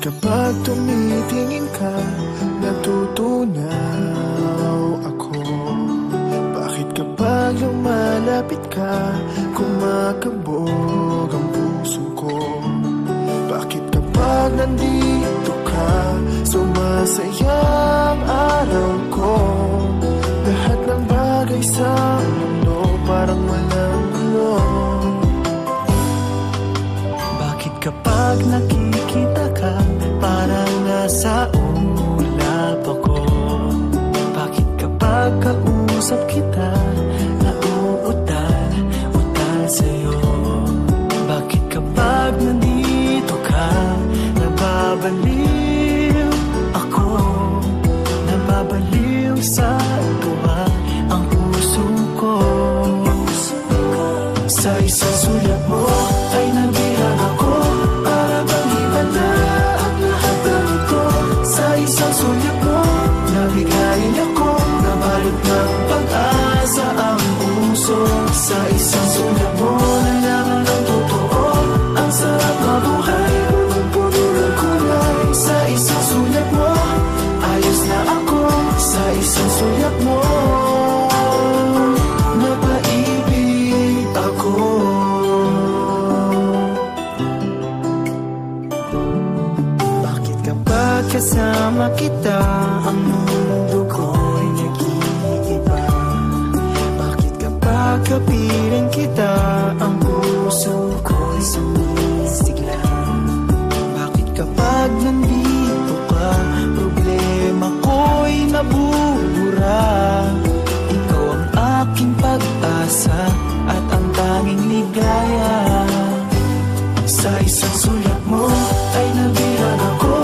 kapag tumitingin ka, natutunaw ako? Bakit kapag lumalapit ka, kumakabog ang puso ko? Bakit kapag nandito ka, sumasaya ang araw ko? Lahat ng bagay sa mundo parang walang gulo. Bakit kapag nakikita ka, parang nasa ulap ako? Bakit kapag kausap kita, nauutal sa'yo? Bakit kapag nandito ka, nababaliw ako? Nababaliw sa tuwa ang puso ko. Sa isang sulat mo ay nabihag ako, para bang iba na ang lahat ng ito. Sa isang sulat mo, nabigayin ako, nabalot ng pag-asa ang puso. Sa isang sulat mo, nalaman ng totoo, ang sarap mabuhay, punong-puno ng kulay. Sa isang sulat mo, ayos na ako. Sa isang sulat mo, napaibig ako. Bakit kapag kasama kita, ang mundo ko'y nag-iiba? Bakit kapag kapiling kita, ang puso ko'y sumisigla? Bakit kapag nandito ka, problema ko'y nabubura? Ikaw ang aking pag-asa at ang tanging ligaya. Sa isang sulat mo ay nabihag ako,